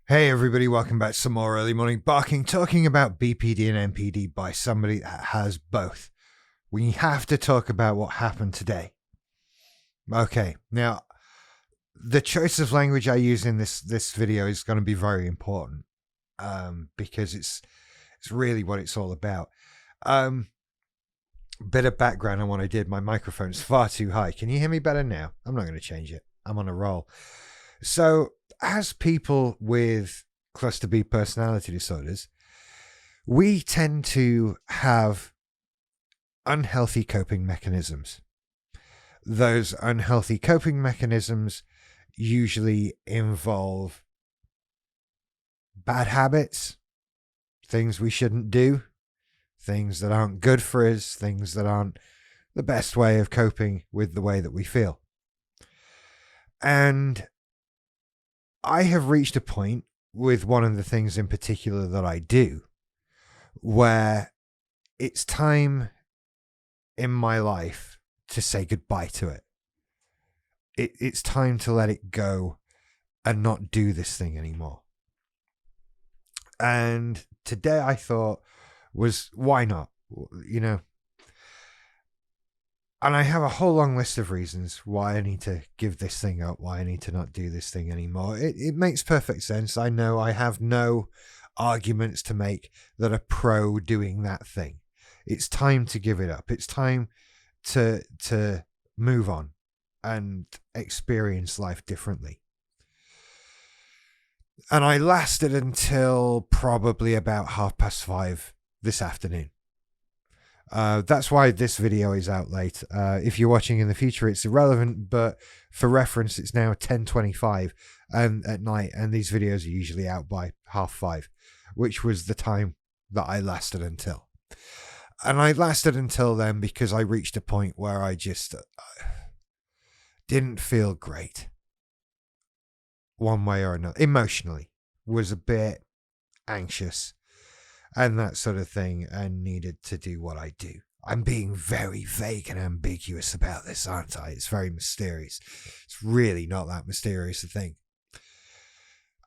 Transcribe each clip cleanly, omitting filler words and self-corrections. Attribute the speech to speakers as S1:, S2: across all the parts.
S1: Hey everybody, welcome back to some more early morning barking, talking about BPD and NPD by somebody that has both. We have to talk about what happened today. Okay, now the choice of language I use in this video is going to be very important because it's really what it's all about. Bit of background on what I did. My microphone's far too high. Can you hear me better now? I'm not going to change it. I'm on a roll. So as people with cluster B personality disorders, we tend to have unhealthy coping mechanisms. Those unhealthy coping mechanisms usually involve bad habits, things we shouldn't do, things that aren't good for us, things that aren't the best way of coping with the way that we feel. And I have reached a point with one of the things in particular that I do where it's time in my life to say goodbye to it. It's time to let it go and not do this thing anymore. And today I thought was, why not? You know, and I have a whole long list of reasons why I need to give this thing up, why I need to not do this thing anymore. It makes perfect sense. I know I have no arguments to make that are pro doing that thing. It's time to give it up. It's time to move on and experience life differently. And I lasted until probably about 5:30 this afternoon. That's why this video is out late. If you're watching in the future, it's irrelevant, but for reference, it's now 10:25 at night, and these videos are usually out by 5:30, which was the time that I lasted until. And I lasted until then because I reached a point where I just didn't feel great one way or another. Emotionally, was a bit anxious and that sort of thing, and needed to do what I do. I'm being very vague and ambiguous about this, aren't I? It's very mysterious. It's really not that mysterious a thing.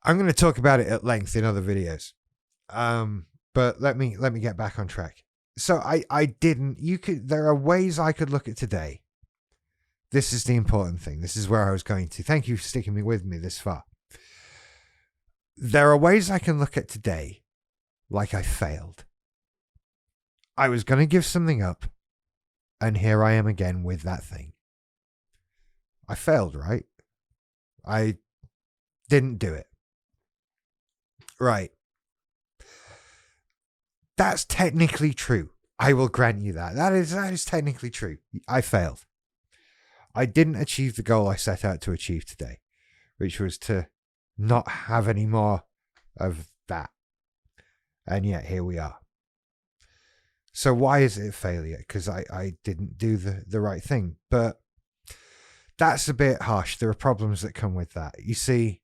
S1: I'm going to talk about it at length in other videos. But let me get back on track. So there are ways I could look at today. This is the important thing. This is where I was going to. Thank you for sticking with me this far. There are ways I can look at today like I failed. I was going to give something up, and here I am again with that thing. I failed, right? I didn't do it. Right. That's technically true. I will grant you that. That is technically true. I failed. I didn't achieve the goal I set out to achieve today, which was to not have any more of that. And yet here we are. So why is it a failure? Because I didn't do the right thing. But that's a bit harsh. There are problems that come with that. You see,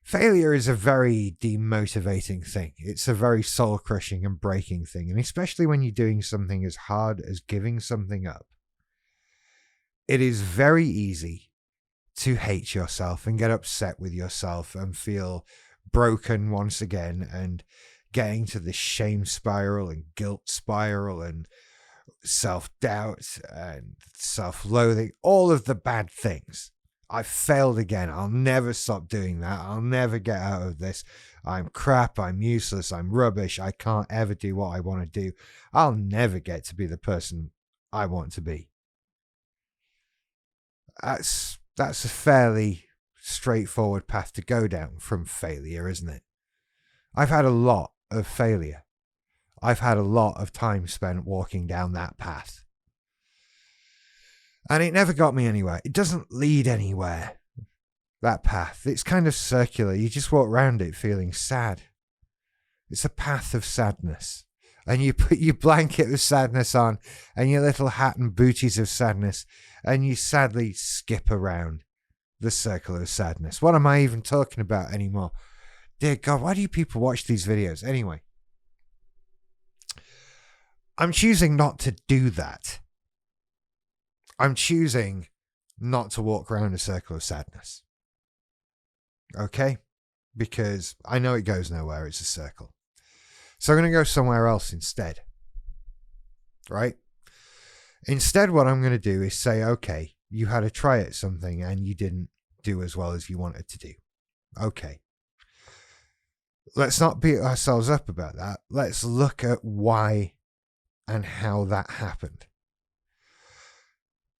S1: failure is a very demotivating thing. It's a very soul-crushing and breaking thing. And especially when you're doing something as hard as giving something up, it is very easy to hate yourself and get upset with yourself and feel broken once again, and getting to the shame spiral and guilt spiral and self-doubt and self-loathing, all of the bad things. I failed again. I'll never stop doing that. I'll never get out of this. I'm crap. I'm useless. I'm rubbish. I can't ever do what I want to do. I'll never get to be the person I want to be. That's a fairly straightforward path to go down from failure, isn't it? I've had a lot of failure. I've had a lot of time spent walking down that path. And it never got me anywhere. It doesn't lead anywhere, that path. It's kind of circular. You just walk around it feeling sad. It's a path of sadness. And you put your blanket of sadness on and your little hat and booties of sadness, and you sadly skip around the circle of sadness. What am I even talking about anymore? Dear God, why do people watch these videos? Anyway, I'm choosing not to do that. I'm choosing not to walk around a circle of sadness. Okay? because I know it goes nowhere. It's a circle. So I'm going to go somewhere else instead. Right? Instead, what I'm going to do is say, okay, you had a try at something and you didn't do as well as you wanted to do. Okay. Let's not beat ourselves up about that. Let's look at why and how that happened.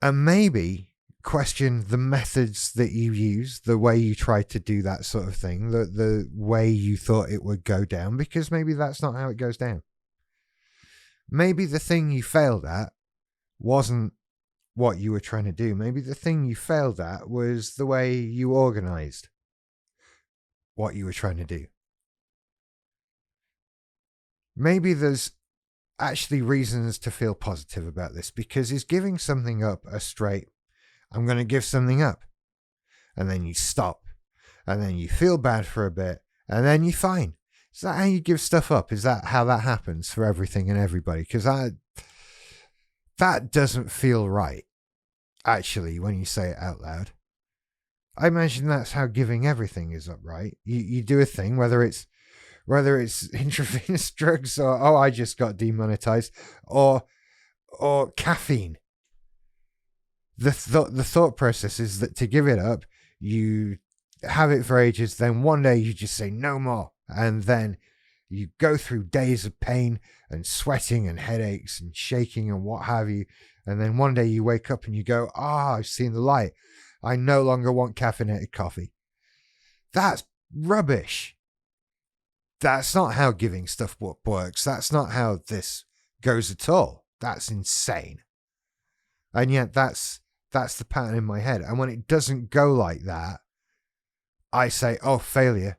S1: And maybe question the methods that you used, the way you tried to do that sort of thing, the way you thought it would go down, because maybe that's not how it goes down. Maybe the thing you failed at wasn't what you were trying to do. Maybe the thing you failed at was the way you organized what you were trying to do. Maybe there's actually reasons to feel positive about this, because is giving something up a straight, I'm going to give something up, and then you stop, and then you feel bad for a bit, and then you're fine. Is that how you give stuff up? Is that how that happens for everything and everybody? Because that doesn't feel right, actually, when you say it out loud. I imagine that's how giving everything is up, right? You do a thing, whether it's intravenous drugs or, oh, I just got demonetized, or caffeine. The thought process is that to give it up, you have it for ages, then one day you just say no more, and then you go through days of pain and sweating and headaches and shaking and what have you, and then one day you wake up and you go, I've seen the light. I no longer want caffeinated coffee. That's rubbish. That's not how giving stuff works. That's not how this goes at all. That's insane. And yet that's the pattern in my head. And when it doesn't go like that, I say, oh, failure,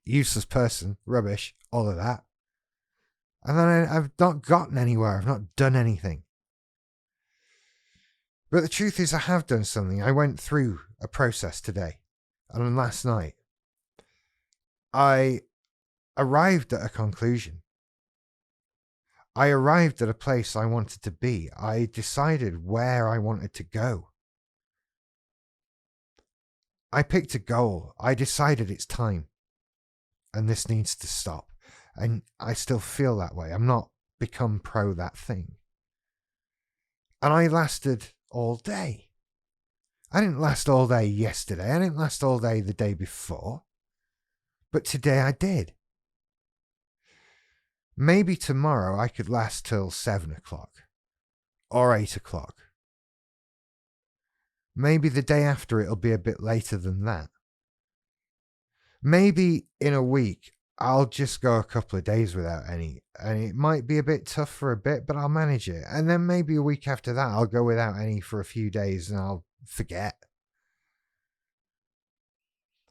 S1: useless person, rubbish, all of that. And then I've not gotten anywhere. I've not done anything. But the truth is I have done something. I went through a process today. And last night, I arrived at a conclusion. I arrived at a place I wanted to be. I decided where I wanted to go. I picked a goal. I decided it's time. And this needs to stop. And I still feel that way. I'm not become pro that thing. And I lasted all day. I didn't last all day yesterday. I didn't last all day the day before. But today I did. Maybe tomorrow I could last till 7 o'clock or 8 o'clock. Maybe the day after it'll be a bit later than that. Maybe in a week I'll just go a couple of days without any, and it might be a bit tough for a bit, but I'll manage it. And then maybe a week after that I'll go without any for a few days and I'll forget.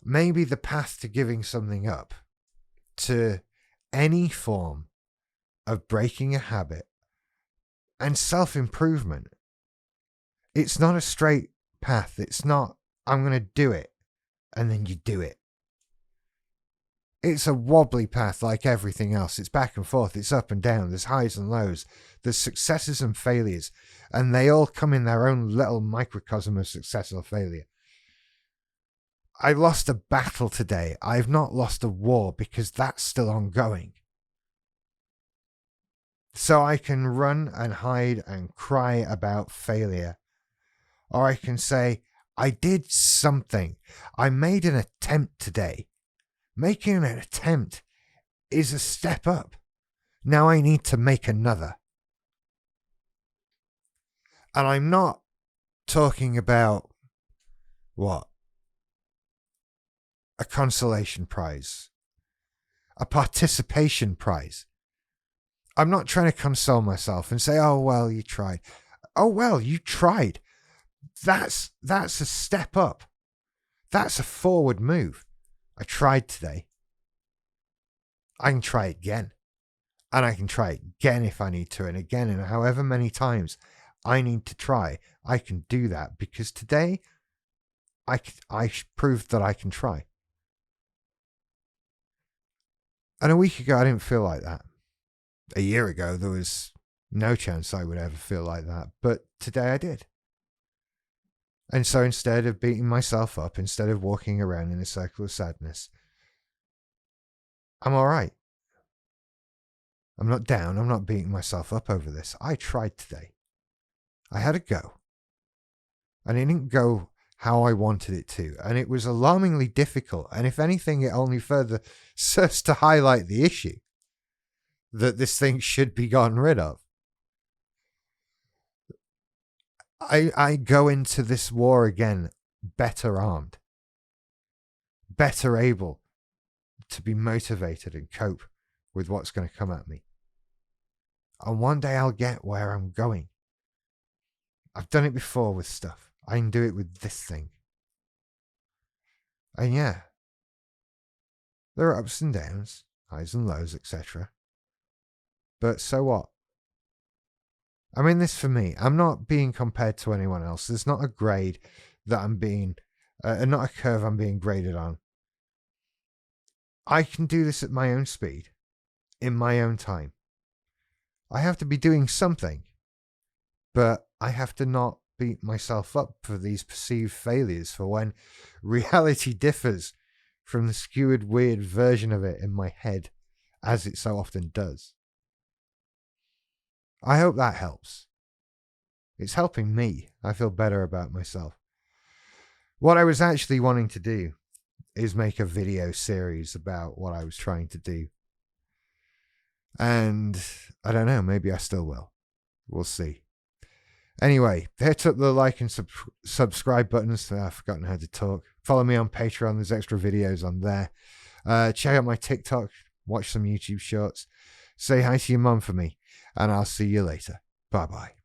S1: Maybe the path to giving something up, to any form of breaking a habit and self-improvement, it's not a straight path. It's not, I'm going to do it, and then you do it. It's a wobbly path like everything else. It's back and forth. It's up and down. There's highs and lows. There's successes and failures. And they all come in their own little microcosm of success or failure. I lost a battle today. I've not lost a war because that's still ongoing. So I can run and hide and cry about failure. Or I can say, I did something. I made an attempt today. Making an attempt is a step up. Now I need to make another. And I'm not talking about, what? A consolation prize. A participation prize. I'm not trying to console myself and say, oh, well, you tried. Oh, well, you tried. That's a step up. That's a forward move. I tried today. I can try again. And I can try again if I need to. And again, and however many times I need to try, I can do that. Because today, I proved that I can try. And a week ago, I didn't feel like that. A year ago, there was no chance I would ever feel like that. But today I did. And so instead of beating myself up, instead of walking around in a circle of sadness, I'm all right. I'm not down. I'm not beating myself up over this. I tried today. I had a go. And it didn't go how I wanted it to. And it was alarmingly difficult. And if anything, it only further serves to highlight the issue that this thing should be gotten rid of. I go into this war again better armed, better able to be motivated and cope with what's going to come at me. And one day I'll get where I'm going. I've done it before with stuff. I can do it with this thing. And yeah, there are ups and downs, highs and lows, etc. But so what? I'm in this for me. I'm not being compared to anyone else. There's not a grade that I'm being, not a curve I'm being graded on. I can do this at my own speed, in my own time. I have to be doing something, but I have to not beat myself up for these perceived failures for when reality differs from the skewed, weird version of it in my head, as it so often does. I hope that helps. It's helping me. I feel better about myself. What I was actually wanting to do is make a video series about what I was trying to do. And I don't know, maybe I still will. We'll see. Anyway, hit up the like and subscribe buttons. I've forgotten how to talk. Follow me on Patreon. There's extra videos on there. Check out my TikTok. Watch some YouTube shorts. Say hi to your mum for me. And I'll see you later. Bye-bye.